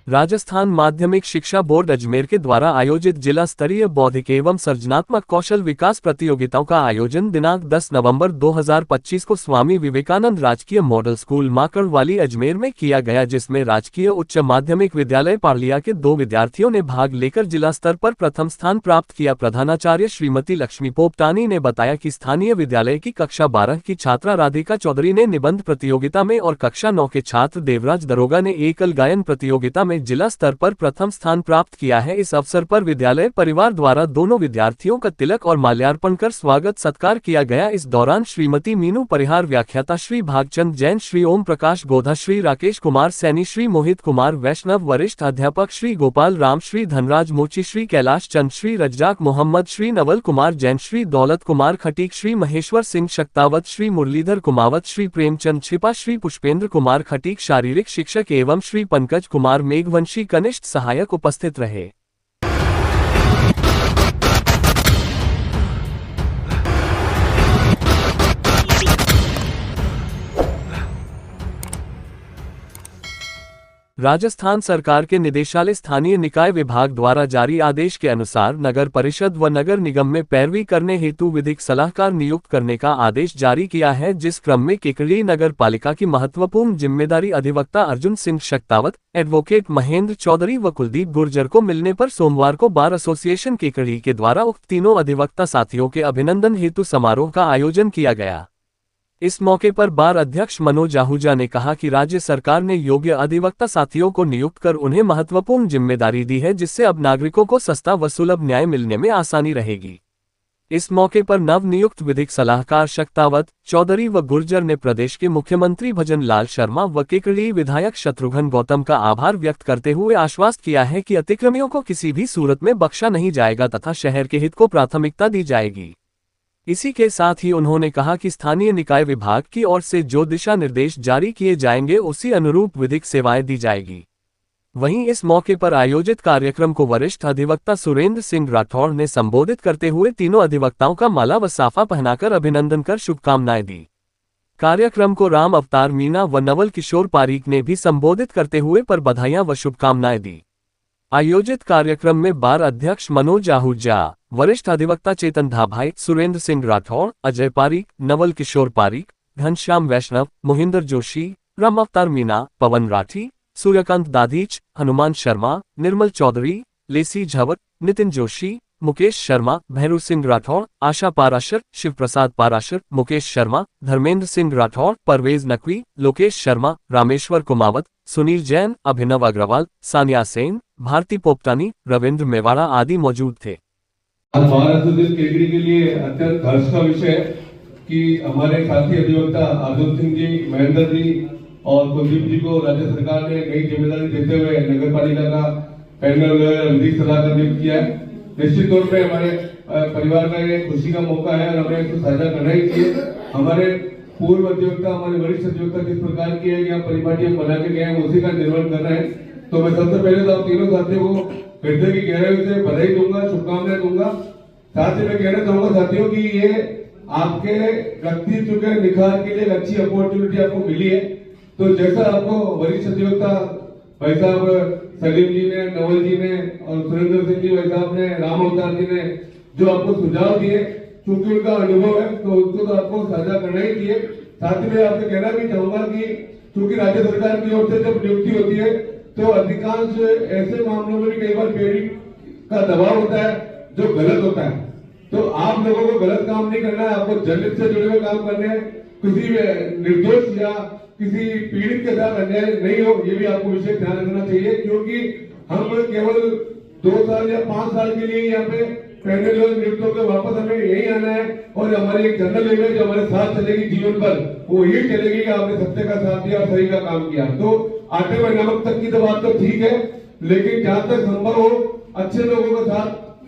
राजस्थान माध्यमिक शिक्षा बोर्ड अजमेर के द्वारा आयोजित जिला स्तरीय बौद्धिक एवं सृजनात्मक कौशल विकास प्रतियोगिताओं का आयोजन दिनांक 10 नवंबर 2025 को स्वामी विवेकानंद राजकीय मॉडल स्कूल माकड़वाली अजमेर में किया गया, जिसमें राजकीय उच्च माध्यमिक विद्यालय पारलिया के 2 विद्यार्थियों ने भाग लेकर जिला स्तर पर प्रथम स्थान प्राप्त किया। प्रधानाचार्य श्रीमती लक्ष्मी पोपटानी ने बताया कि स्थानीय विद्यालय की कक्षा 12 की छात्रा राधिका चौधरी ने निबंध प्रतियोगिता में और कक्षा 9 के छात्र देवराज दरोगा ने एकल गायन प्रतियोगिता में जिला स्तर पर प्रथम स्थान प्राप्त किया है। इस अवसर पर विद्यालय परिवार द्वारा दोनों विद्यार्थियों का तिलक और माल्यार्पण कर स्वागत सत्कार किया गया। इस दौरान श्रीमती मीनू परिहार, व्याख्याता श्री भागचंद जैन, श्री ओम प्रकाश गोधा, श्री राकेश कुमार सैनी, श्री मोहित कुमार वैष्णव, वरिष्ठ अध्यापक श्री गोपाल राम, श्री धनराज मोची, श्री कैलाश चंद, श्री रज्जाक मोहम्मद, श्री नवल कुमार जैन, श्री दौलत कुमार खटीक, श्री महेश्वर सिंह शक्तावत, श्री मुरलीधर कुमावत, श्री प्रेमचंद छिपा, श्री पुष्पेंद्र कुमार खटीक शारीरिक शिक्षक एवं श्री पंकज कुमार मेघवंशी कनिष्ठ सहायक उपस्थित रहे। राजस्थान सरकार के निदेशालय स्थानीय निकाय विभाग द्वारा जारी आदेश के अनुसार नगर परिषद व नगर निगम में पैरवी करने हेतु विधिक सलाहकार नियुक्त करने का आदेश जारी किया है, जिस क्रम में केकड़ी नगर पालिका की महत्वपूर्ण जिम्मेदारी अधिवक्ता अर्जुन सिंह शक्तावत, एडवोकेट महेंद्र चौधरी व कुलदीप गुर्जर को मिलने पर सोमवार को बार एसोसिएशन केकड़ी के द्वारा उक्त तीनों अधिवक्ता साथियों के अभिनंदन हेतु समारोह का आयोजन किया गया। इस मौके पर बार अध्यक्ष मनोज आहूजा ने कहा कि राज्य सरकार ने योग्य अधिवक्ता साथियों को नियुक्त कर उन्हें महत्वपूर्ण जिम्मेदारी दी है, जिससे अब नागरिकों को सस्ता व सुलभ न्याय मिलने में आसानी रहेगी। इस मौके पर नवनियुक्त विधिक सलाहकार शक्तावत, चौधरी व गुर्जर ने प्रदेश के मुख्यमंत्री भजन लाल शर्मा व केकड़ी विधायक शत्रुघ्न गौतम का आभार व्यक्त करते हुए आश्वस्त किया है कि अतिक्रमियों को किसी भी सूरत में बख्शा नहीं जाएगा तथा शहर के हित को प्राथमिकता दी जाएगी। इसी के साथ ही उन्होंने कहा कि स्थानीय निकाय विभाग की ओर से जो दिशा निर्देश जारी किए जाएंगे उसी अनुरूप विधिक सेवाएं दी जाएगी। वहीं इस मौके पर आयोजित कार्यक्रम को वरिष्ठ अधिवक्ता सुरेंद्र सिंह राठौड़ ने संबोधित करते हुए तीनों अधिवक्ताओं का माला व साफा पहनाकर अभिनंदन कर शुभकामनाएं दी। कार्यक्रम को राम अवतार मीणा व नवल किशोर पारीक ने भी संबोधित करते हुए पर बधाइयां व शुभकामनाएं दी। आयोजित कार्यक्रम में बार अध्यक्ष मनोज आहूजा, वरिष्ठ अधिवक्ता चेतन धाभाई, सुरेंद्र सिंह राठौड़, अजय पारीक, नवल किशोर पारीक, घनश्याम वैष्णव, मोहिंदर जोशी, राम अवतार मीणा, पवन राठी, सूर्यकांत दाधीच, हनुमान शर्मा, निर्मल चौधरी, लेसी झवर, नितिन जोशी, मुकेश शर्मा, भैरू सिंह राठौड़, आशा पाराशर, शिव प्रसाद पाराशर, मुकेश शर्मा, धर्मेंद्र सिंह राठौड़, परवेज नकवी, लोकेश शर्मा, रामेश्वर कुमावत, सुनील जैन, अभिनव अग्रवाल, सानिया सेन, भारती पोपटानी, रविंद्र मेवाड़ा आदि मौजूद थे। भारत दिन केकड़ी के लिए अत्यंत हर्ष का विषय है कि हमारे साथी अधिवक्ता अर्जुन सिंह जी, महेंद्र जी और कुलदीप जी को राज्य सरकार ने नई जिम्मेदारी देते हुए नगर पालिका का पैनल विधिक सलाहकार नियुक्त किया है। निश्चित तौर पे हमारे परिवार का ये खुशी का मौका है और हमें इसको साझा करना ही चाहिए। हमारे पूर्व अधिवक्ता, हमारे वरिष्ठ अधिवक्ता किस प्रकार की है कि परिपाटी हम बना के गए हैं, उसी का निर्वहन कर रहे हैं। तो मैं सबसे पहले तो आप तीनों साथियों को हृदय की गहराई से बधाई दूंगा, शुभकामनाएं दूंगा। साथ ही मैं कहना चाहूंगा साथियों कि ये आपके व्यक्तित्व के निखार के लिए अच्छी अपॉर्चुनिटी आपको मिली है। तो जैसा आपको वरिष्ठ अधिवक्ता भाई साहब सलीम जी ने, नवल जी ने और सुरेंद्र सिंह जी भाई साहब ने, राम अवतार जी ने जो आपको सुझाव दिए, क्योंकि उनका अनुभव है तो उसको तो आपको साझा करना ही चाहिए। साथ ही मैं आपसे कहना भी चाहूंगा कि क्योंकि राज्य सरकार की ओर से जब नियुक्ति होती है तो अधिकांश ऐसे मामलों में भी कई बार पेड़ी का दबाव होता है जो गलत होता है। तो आप लोगों को गलत काम नहीं करना है, आपको जनहित से जुड़े हुए काम करने हैं। किसी निर्दोष या किसी पीड़ित के साथ अन्याय नहीं हो, ये भी आपको विशेष ध्यान रखना चाहिए। क्योंकि हम केवल 2 साल या 5 साल के लिए यहाँ पे पैनल नियुक्त होकर वापस हमें यही आना है और हमारी एक जनरल इमेज हमारे साथ चलेगी जीवन भर, वो यही चलेगी कि आपने सत्य का साथ दिया और सही का काम किया। तो आटे में नमक तक की तो बात तो ठीक है, लेकिन जहां तक संभव हो अच्छे लोगों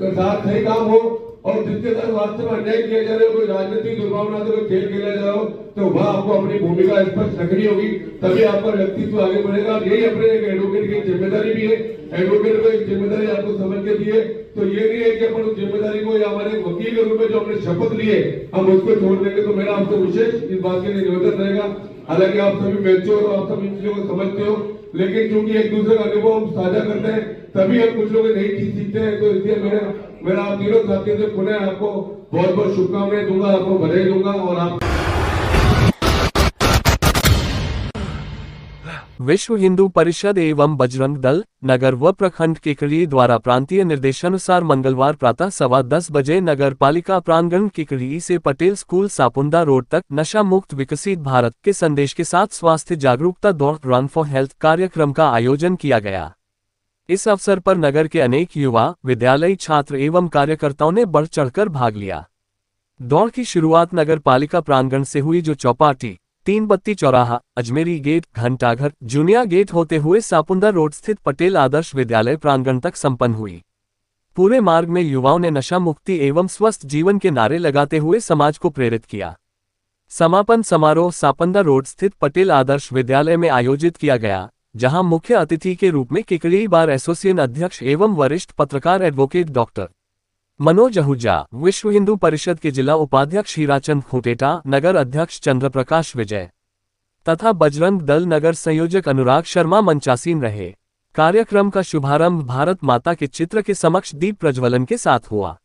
के साथ सही काम हो और जिसके साथ वास्तव में अन्याय किया जा रहा है, कोई राजनीतिक दुर्भावना से कोई खेल खेला जा रहा हो, तो वह आपको अपनी भूमिका स्पष्ट रखनी होगी, तभी आपका व्यक्तित्व आगे बढ़ेगा। यही अपने एक एडवोकेट की जिम्मेदारी भी है। एडवोकेट को एक जिम्मेदारी आपको समझ के दिए, तो ये नहीं है कि अपन उस जिम्मेदारी को या हमारे वकील के रूप में जो हमने शपथ लिए हम उसको छोड़ देंगे। तो मेरा आपको विशेष इस बात के लिए निवेदन रहेगा, हालांकि आप सभी मैच्योर हो, आप सभी चीजों को समझते हो, लेकिन क्योंकि एक दूसरे का अनुभव हम साझा करते हैं तभी हम कुछ लोग नई चीज सीखते हैं। तो इसलिए मेरा आप तीनों साथियों से पुनः आपको बहुत बहुत शुभकामनाएं दूंगा, आपको बधाई दूंगा। और आप विश्व हिंदू परिषद एवं बजरंग दल नगर व प्रखंड केकड़ी द्वारा प्रांतीय निर्देशानुसार मंगलवार प्रातः 10:15 बजे नगर पालिका प्रांगण केकड़ी से पटेल स्कूल सापुंदा रोड तक नशा मुक्त विकसित भारत के संदेश के साथ स्वास्थ्य जागरूकता दौड़ रन फॉर हेल्थ कार्यक्रम का आयोजन किया गया। इस अवसर पर नगर के अनेक युवा, विद्यालयी छात्र एवं कार्यकर्ताओं ने बढ़ चढ़कर भाग लिया। दौड़ की शुरुआत नगर पालिका प्रांगण से हुई, जो चौपाटी, 3 बत्ती चौराहा, अजमेरी गेट, घंटाघर, जूनिया गेट होते हुए सापुंदा रोड स्थित पटेल आदर्श विद्यालय प्रांगण तक संपन्न हुई। पूरे मार्ग में युवाओं ने नशा मुक्ति एवं स्वस्थ जीवन के नारे लगाते हुए समाज को प्रेरित किया। समापन समारोह सापुंदा रोड स्थित पटेल आदर्श विद्यालय में आयोजित किया गया, जहां मुख्य अतिथि के रूप में केकड़ी बार एसोसिएशन अध्यक्ष एवं वरिष्ठ पत्रकार एडवोकेट डॉक्टर मनोज आहूजा, विश्व हिंदू परिषद के जिला उपाध्यक्ष हीराचंद खूंटेटा, नगर अध्यक्ष चंद्रप्रकाश विजय तथा बजरंग दल नगर संयोजक अनुराग शर्मा मंचासीन रहे। कार्यक्रम का शुभारंभ भारत माता के चित्र के समक्ष दीप प्रज्वलन के साथ हुआ।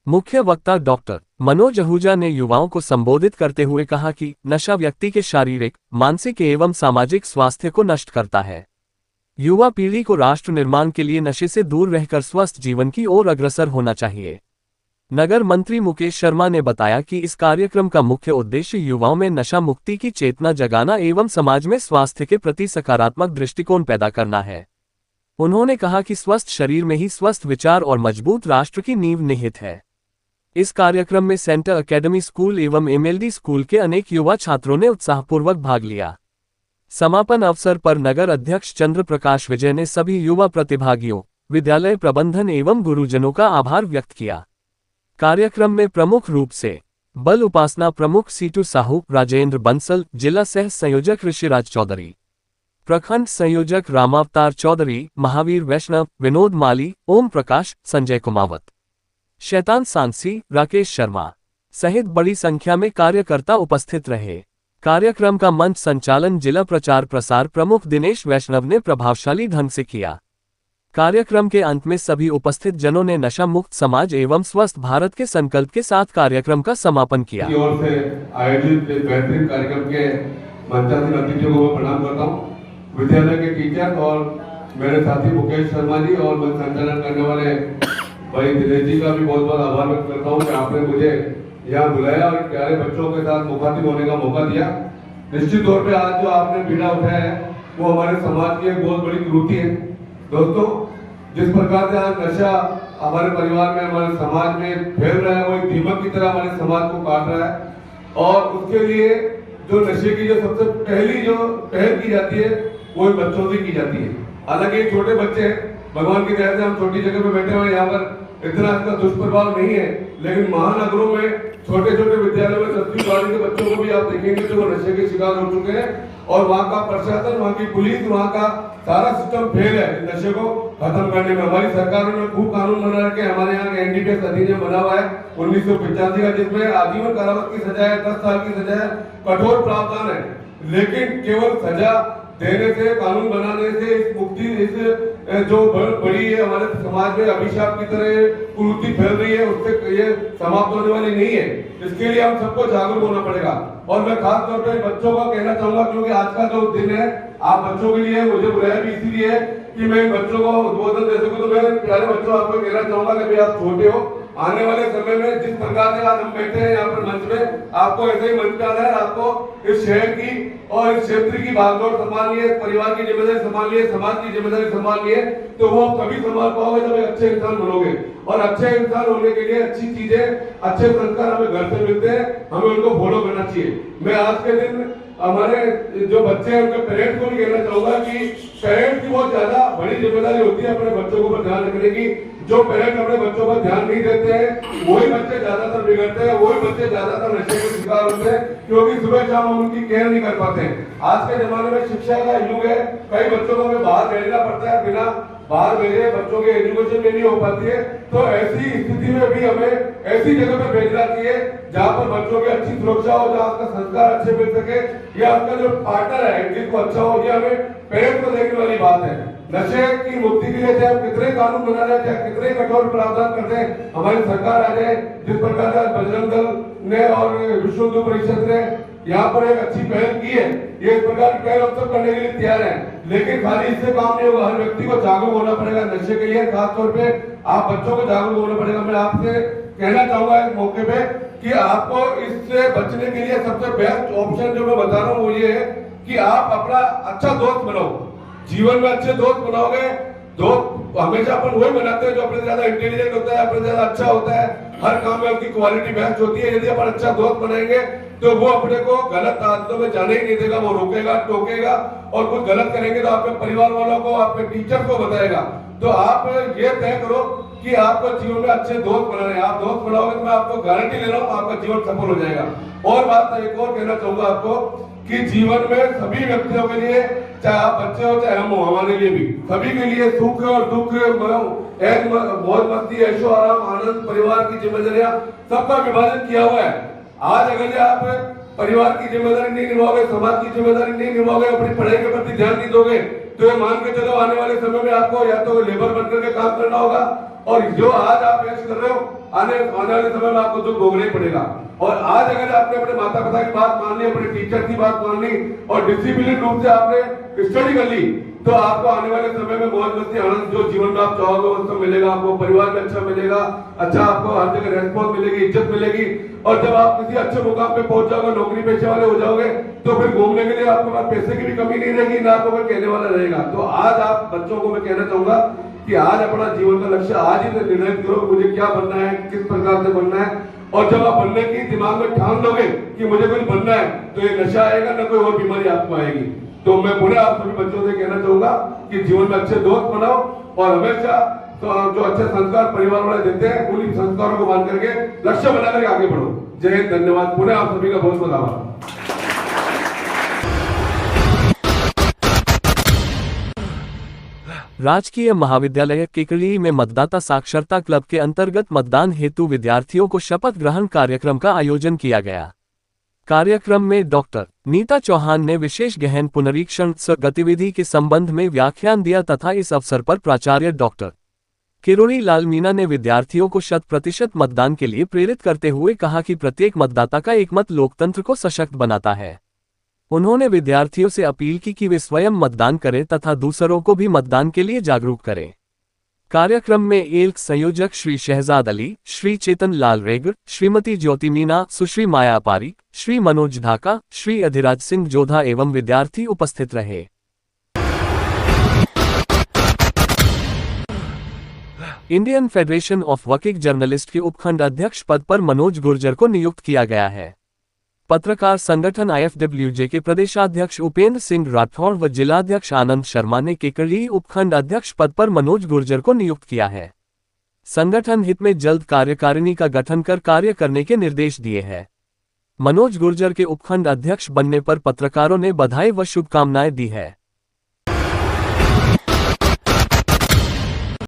मुख्य वक्ता डॉक्टर मनोज आहूजा ने युवाओं को संबोधित करते हुए कहा कि नशा व्यक्ति के शारीरिक, मानसिक एवं सामाजिक स्वास्थ्य को नष्ट करता है। युवा पीढ़ी को राष्ट्र निर्माण के लिए नशे से दूर रहकर स्वस्थ जीवन की ओर अग्रसर होना चाहिए। नगर मंत्री मुकेश शर्मा ने बताया कि इस कार्यक्रम का मुख्य उद्देश्य युवाओं में नशा मुक्ति की चेतना जगाना एवं समाज में स्वास्थ्य के प्रति सकारात्मक दृष्टिकोण पैदा करना है। उन्होंने कहा कि स्वस्थ शरीर में ही स्वस्थ विचार और मजबूत राष्ट्र की नींव निहित है। इस कार्यक्रम में सेंटर एकेडमी स्कूल एवं एमएलडी स्कूल के अनेक युवा छात्रों ने उत्साहपूर्वक भाग लिया। समापन अवसर पर नगर अध्यक्ष चंद्रप्रकाश विजय ने सभी युवा प्रतिभागियों, विद्यालय प्रबंधन एवं गुरुजनों का आभार व्यक्त किया। कार्यक्रम में प्रमुख रूप से बल उपासना प्रमुख सीटू साहू, राजेंद्र बंसल, जिला सह संयोजक ऋषिराज चौधरी, प्रखंड संयोजक रामावतार चौधरी, महावीर वैष्णव, विनोद माली, ओम प्रकाश, संजय कुमावत, शैतान सांसी, राकेश शर्मा सहित बड़ी संख्या में कार्यकर्ता उपस्थित रहे। कार्यक्रम का मंच संचालन जिला प्रचार प्रसार प्रमुख दिनेश वैष्णव ने प्रभावशाली ढंग से किया। कार्यक्रम के अंत में सभी उपस्थित जनों ने नशा मुक्त समाज एवं स्वस्थ भारत के संकल्प के साथ कार्यक्रम का समापन किया। की ओर से आयोजित बेहतरीन कार्यक्रम के मंचासीन अतिथियों को मैं प्रणाम करता हूँ। विद्यालय के टीचर और मेरे साथी मुकेश शर्मा जी और मंच संचालन करने वाले भाई दिनेश जी का भी बहुत बहुत आभार व्यक्त करता हूँ कि आपने मुझे यहाँ बुलाया और प्यारे बच्चों के साथ मुखातिब होने का मौका दिया। निश्चित तौर पे आज जो आपने बीड़ा उठाया है वो हमारे समाज की एक बहुत बड़ी त्रुटि है। दोस्तों, जिस प्रकार से आज नशा हमारे परिवार में, हमारे समाज में फैल रहा है, वो एक दीमक की तरह हमारे समाज को काट रहा है। और उसके लिए जो नशे की जो सबसे पहली जो पहल की जाती है वो बच्चों से की जाती है। हालांकि छोटे बच्चे हैं, भगवान की दया से हम छोटी जगह पे बैठे हुए, यहाँ पर इतना इसका दुष्प्रभाव नहीं है, लेकिन महानगरों में छोटे छोटे विद्यालयों में 10वीं 12वीं के बच्चों को भी आप देखेंगे तो वो नशे के शिकार हो चुके हैं। और वहाँ का प्रशासन, वहाँ की पुलिस, वहाँ का सारा सिस्टम फेल है नशे को खत्म करने में। हमारी सरकारों ने खूब कानून बना रखे, हमारे यहाँ एनडीपीएस अधिनियम बना हुआ है 1985 का, जिसमें आजीवन कारावास की सजा है, 10 साल की सजा है, कठोर प्रावधान है। लेकिन केवल सजा देने से, कानून बनाने से इस मुक्ति, इस जो बड़ी है हमारे समाज में अभिशाप की तरह कुरीति फैल रही है, उससे ये समाप्त होने वाली नहीं है। इसके लिए हम सबको जागरूक होना पड़ेगा। और मैं खास तौर पर बच्चों का कहना चाहूंगा, क्योंकि आज का जो दिन है आप बच्चों के लिए, मुझे बुलाया भी इसीलिए है कि मैं बच्चों को उद्बोधन दे सकूं। तो मैं प्यारे बच्चों आपको कहना चाहूंगा कि भाई आप छोटे हो, आने वाले समय में जिस प्रकार से आज हम बैठे हैं यहाँ पर मंच में, आपको ऐसे ही मंच पे आना है। आपको इस शहर की और इस क्षेत्र की भागदौड़ संभालनी है, परिवार की जिम्मेदारी संभालनी है, समाज की जिम्मेदारी संभालनी है। तो वो आप कभी संभाल पाओगे जब एक अच्छे इंसान बनोगे। और अच्छे इंसान होने के लिए अच्छी चीजें, अच्छे संस्कार हमें घर से मिलते हैं, हमें उनको फॉलो करना चाहिए। मैं आज के दिन हमारे जो बच्चे हैं उनके पेरेंट्स को भी कहना चाहूंगा कि पेरेंट्स की बहुत ज्यादा बड़ी जिम्मेदारी होती है अपने बच्चों को ध्यान रखने की। जो पेरेंट्स अपने बच्चों पर ध्यान नहीं देते हैं वही बच्चे ज्यादातर बिगड़ते हैं, वही बच्चे ज्यादातर नशे के शिकार होते हैं, क्योंकि सुबह शाम हम उनकी केयर नहीं कर पाते हैं। आज के जमाने में शिक्षा का युग है, कई बच्चों को हमें बाहर भेजना पड़ता है बिना बाहर भेजे, बच्चों के एजुकेशन में नहीं हो पाती है, तो ऐसी स्थिति में भी हमें ऐसी जगह पर भेजना चाहिए जहाँ पर बच्चों की अच्छी सुरक्षा हो, जहाँ उसका संस्कार अच्छे मिल सके, या उसका जो पार्टनर है जिसको अच्छा हो, ये हमें पेरेंट्स को देखने वाली बात है। नशे की मुक्ति के लिए चाहे हम कितने कानून बना रहे हैं, चाहे कितने कठोर प्रावधान करते हैं, हमारी सरकार आ जाए, जिस प्रकार से बजरंग दल ने और विश्व हिंदू परिषद ने यहाँ पर एक अच्छी पहल की है, ये इस प्रकार की पहल हम सब करने के लिए तैयार हैं। लेकिन खाली इससे काम नहीं होगा, हर व्यक्ति को जागरूक होना पड़ेगा नशे के लिए, खासतौर पे आप बच्चों को जागरूक होना पड़ेगा। मैं आपसे कहना चाहूंगा इस मौके पे कि आपको इससे बचने के लिए सबसे बेस्ट ऑप्शन जो मैं बता रहा हूँ वो ये है कि आप अपना अच्छा दोस्त बनाओ। जीवन में अच्छे दोस्त बनाओगे, दोस्त हमेशा अपन वही बनाते हैं जो अपने से ज्यादा इंटेलिजेंट होता है, अपने से ज्यादा अच्छा होता है, हर काम में उसकी क्वालिटी बेस्ट होती है। यदि अपन अच्छा दोस्त बनाएंगे तो वो अपने को गलत आदतों में जाने ही नहीं देगा, वो रोकेगा, टोकेगा, और कुछ गलत करेंगे तो आपके परिवार वालों को, आपके टीचर को बताएगा। तो आप ये तय करो कि आपको जीवन में अच्छे दोस्त बनाने हैं। आप दोस्त बनाओगे तो मैं आपको गारंटी ले रहा हूँ आपका जीवन सफल हो जाएगा। और बात एक और कहना चाहूंगा आपको कि जीवन में सभी व्यक्तियों के लिए, चाहे आप बच्चे हो चाहे हम हो, हमारे लिए भी सभी के लिए सुख और दुख, मौज मस्ती, ऐशो आराम, आनंद, परिवार की जिम्मेदारियां सबका विभाजन किया हुआ है। आज अगर आप परिवार की जिम्मेदारी नहीं निभाओगे, समाज की जिम्मेदारी नहीं निभाओगे, अपनी पढ़ाई के प्रति ध्यान नहीं दोगे, तो ये मान के चलो आने वाले समय में आपको या तो लेबर बनकर के काम करना होगा, और जो आज आप ऐश कर रहे हो आने वाले समय में आपको दुख भोगना ही पड़ेगा। और आज अगर आपने अपने माता पिता की बात मान ली, अपने टीचर की बात मान ली और डिसिप्लिन रूप से आपने स्टडी कर ली, तो आपको आने वाले समय में मौज मस्ती, आनंद जो जीवन में आप चाहोगे वो सब मिलेगा। आपको परिवार में अच्छा मिलेगा, अच्छा आपको हर जगह रेस्पॉन्स मिलेगी, इज्जत मिलेगी। और जब आप किसी अच्छे मुकाम पे पहुंच जाओगे, नौकरी पेशे वाले हो जाओगे, तो फिर घूमने के लिए आपके पास पैसे की भी कमी नहीं रहेगी, ना आपको कोई कहने वाला रहेगा। तो आज आप बच्चों को मैं कहना चाहूंगा कि आज अपना जीवन का लक्ष्य आज ही निर्धारित करो कि मुझे क्या बनना है, किस प्रकार से बनना है। और जब आप बनने की दिमाग में ठान लोगे कि मुझे कुछ बनना है, तो ये नशा आएगा ना कोई और बीमारी आपको आएगी। तो मैं पुनः आप सभी बच्चों से कहना चाहूंगा कि जीवन में अच्छे दोस्त बनाओ और हमेशा तो जो अच्छे संस्कार परिवार वाले देते हैं उन्हीं संस्कारों को मान करके लक्ष्य बना करके आगे बढ़ो। जय हिंद, धन्यवाद। पुनः आप सभी का बहुत बहुत आभार। राजकीय महाविद्यालय केकड़ी में मतदाता साक्षरता क्लब के अंतर्गत मतदान हेतु विद्यार्थियों को शपथ ग्रहण कार्यक्रम का आयोजन किया गया। कार्यक्रम में डॉक्टर नीता चौहान ने विशेष गहन पुनरीक्षण गतिविधि के संबंध में व्याख्यान दिया तथा इस अवसर पर प्राचार्य डॉक्टर किरोड़ी लाल मीणा ने विद्यार्थियों को 100% मतदान के लिए प्रेरित करते हुए कहा कि प्रत्येक मतदाता का एक मत लोकतंत्र को सशक्त बनाता है। उन्होंने विद्यार्थियों से अपील की कि वे स्वयं मतदान करें तथा दूसरों को भी मतदान के लिए जागरूक करें। कार्यक्रम में एल्क संयोजक श्री शहजाद अली, श्री चेतन लाल रेगर, श्रीमती ज्योति मीना, सुश्री माया पारी, श्री मनोज ढाका, श्री अधिराज सिंह जोधा एवं विद्यार्थी उपस्थित रहे। Indian federation of working journalist के उपखंड अध्यक्ष पद पर मनोज गुर्जर को नियुक्त किया गया है। पत्रकार संगठन IFWJ के प्रदेशाध्यक्ष उपेंद्र सिंह राठौड़ व जिलाध्यक्ष आनंद शर्मा ने केकड़ी उपखंड अध्यक्ष पद पर मनोज गुर्जर को नियुक्त किया है। संगठन हित में जल्द कार्यकारिणी का गठन कर कार्य करने के निर्देश दिए हैं। मनोज गुर्जर के उपखंड अध्यक्ष बनने पर पत्रकारों ने बधाई व शुभकामनाएं दी है।